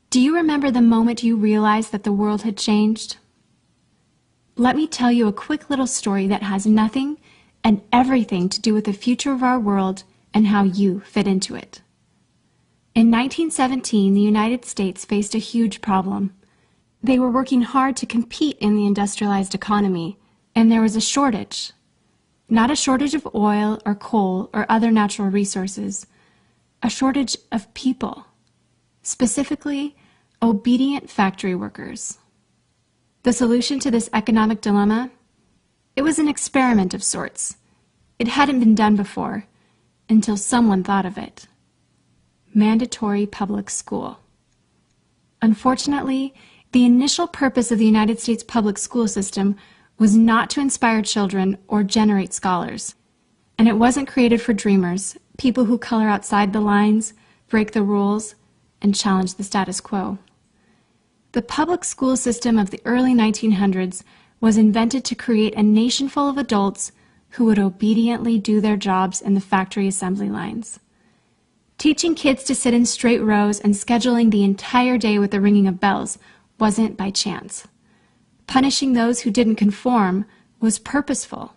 Do you remember the moment you realized that the world had changed? Let me tell you a quick little story that has nothing and everything to do with the future of our world and how you fit into it. In 1917, the United States faced a huge problem. They were working hard to compete in the industrialized economy, and there was a shortage. Not a shortage of oil or coal or other natural resources, a shortage of people, specifically obedient factory workers. The solution to this economic dilemma? It was an experiment of sorts. It hadn't been done before, until someone thought of it. Mandatory public school. Unfortunately, the initial purpose of the United States public school system was not to inspire children or generate scholars. And it wasn't created for dreamers, people who color outside the lines, break the rules, and challenge the status quo. The public school system of the early 1900s was invented to create a nation full of adults who would obediently do their jobs in the factory assembly lines. Teaching kids to sit in straight rows and scheduling the entire day with the ringing of bells wasn't by chance. Punishing those who didn't conform was purposeful.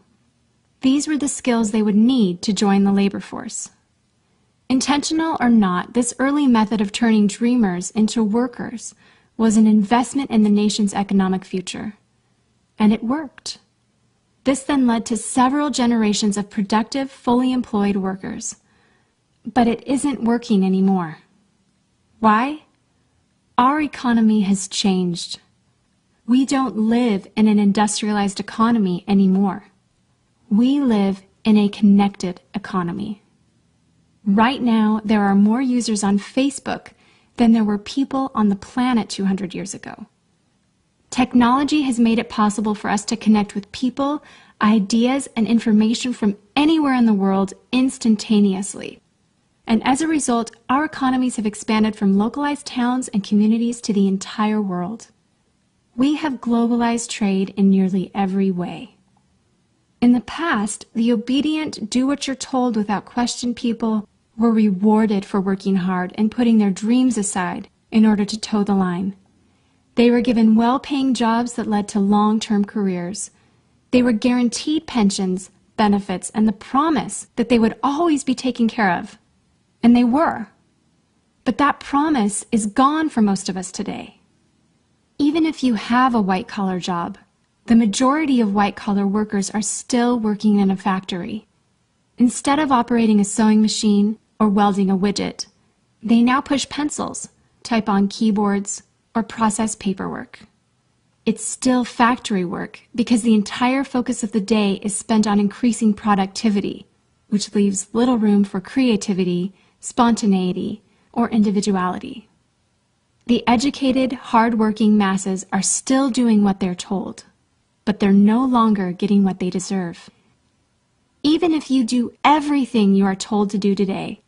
These were the skills they would need to join the labor force. Intentional or not, this early method of turning dreamers into workers was an investment in the nation's economic future. And it worked. This then led to several generations of productive, fully employed workers. But it isn't working anymore. Why? Our economy has changed. We don't live in an industrialized economy anymore. We live in a connected economy. Right now, there are more users on Facebook than there were people on the planet 200 years ago. Technology has made it possible for us to connect with people, ideas, and information from anywhere in the world instantaneously. And as a result, our economies have expanded from localized towns and communities to the entire world. We have globalized trade in nearly every way. In the past, the obedient, do-what-you're-told without question people were rewarded for working hard and putting their dreams aside in order to toe the line. They were given well-paying jobs that led to long-term careers. They were guaranteed pensions, benefits, and the promise that they would always be taken care of. And they were. But that promise is gone for most of us today. Even if you have a white-collar job, the majority of white-collar workers are still working in a factory. Instead of operating a sewing machine or welding a widget, they now push pencils, type on keyboards, or process paperwork. It's still factory work because the entire focus of the day is spent on increasing productivity, which leaves little room for creativity, spontaneity, or individuality. The educated, hard-working masses are still doing what they're told, but they're no longer getting what they deserve. Even if you do everything you are told to do today,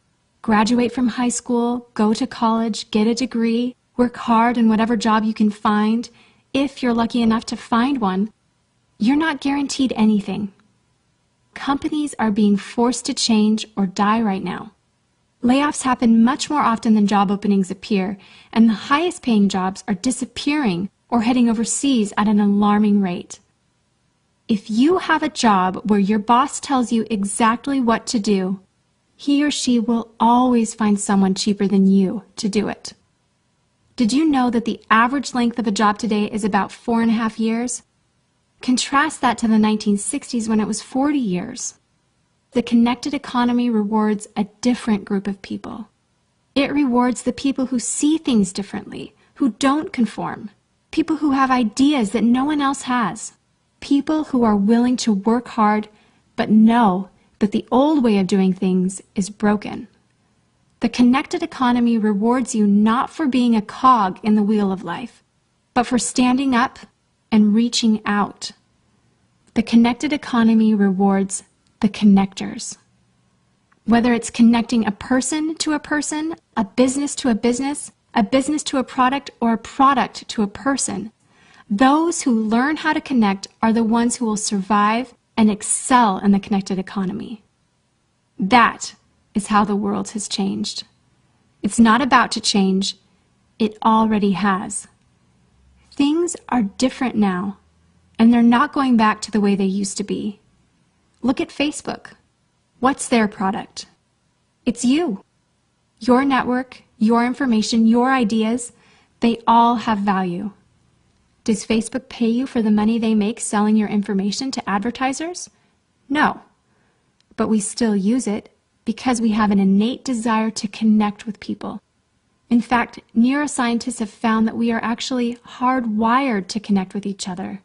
graduate from high school, go to college, get a degree, work hard in whatever job you can find, if you're lucky enough to find one, you're not guaranteed anything. Companies are being forced to change or die right now. Layoffs happen much more often than job openings appear, and the highest paying jobs are disappearing or heading overseas at an alarming rate. If you have a job where your boss tells you exactly what to do, he or she will always find someone cheaper than you to do it. Did you know that the average length of a job today is about 4.5 years? Contrast that to the 1960s when it was 40 years. The connected economy rewards a different group of people. It rewards the people who see things differently, who don't conform, people who have ideas that no one else has, people who are willing to work hard but know that the old way of doing things is broken. The connected economy rewards you not for being a cog in the wheel of life, but for standing up and reaching out. The connected economy rewards the connectors. Whether it's connecting a person to a person, a business to a business to a product, or a product to a person, those who learn how to connect are the ones who will survive and excel in the connected economy. That is how the world has changed. It's not about to change, It already has. Things are different now, and they're not going back to the way they used to be. Look at Facebook. What's their product? It's you. Your network, your information, your ideas, they all have value. Does Facebook pay you for the money they make selling your information to advertisers? No. But we still use it because we have an innate desire to connect with people. In fact, neuroscientists have found that we are actually hardwired to connect with each other.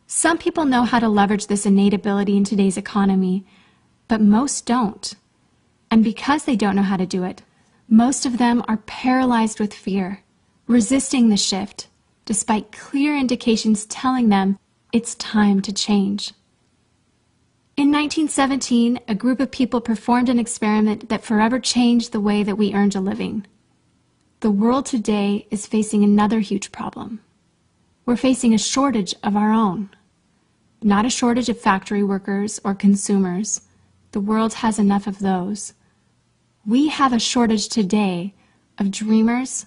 Some people know how to leverage this innate ability in today's economy, but most don't. And because they don't know how to do it, most of them are paralyzed with fear, resisting the shift, despite clear indications telling them it's time to change. In 1917, a group of people performed an experiment that forever changed the way that we earned a living. The world today is facing another huge problem. We're facing a shortage of our own. Not a shortage of factory workers or consumers. The world has enough of those. We have a shortage today of dreamers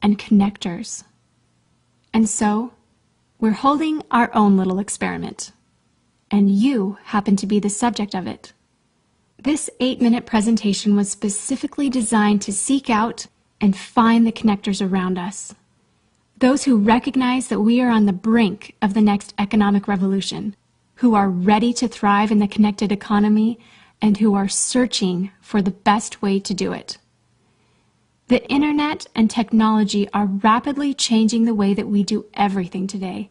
and connectors. And so, we're holding our own little experiment. And you happen to be the subject of it. This 8-minute presentation was specifically designed to seek out and find the connectors around us. Those who recognize that we are on the brink of the next economic revolution, who are ready to thrive in the connected economy, and who are searching for the best way to do it. The internet and technology are rapidly changing the way that we do everything today,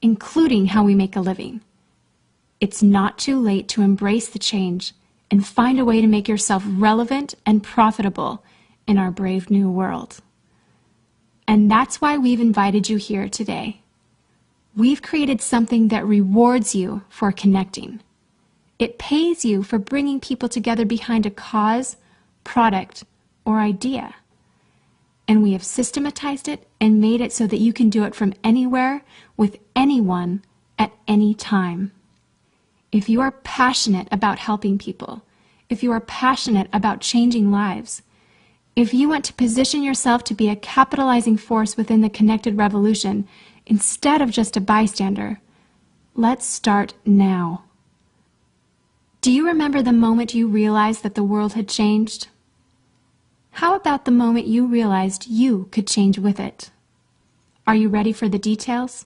including how we make a living. It's not too late to embrace the change and find a way to make yourself relevant and profitable in our brave new world. And that's why we've invited you here today. We've created something that rewards you for connecting. It pays you for bringing people together behind a cause, product, or idea. And we have systematized it and made it so that you can do it from anywhere, with anyone, at any time. If you are passionate about helping people, if you are passionate about changing lives, if you want to position yourself to be a capitalizing force within the connected revolution instead of just a bystander, let's start now. Do you remember the moment you realized that the world had changed? How about the moment you realized you could change with it? Are you ready for the details?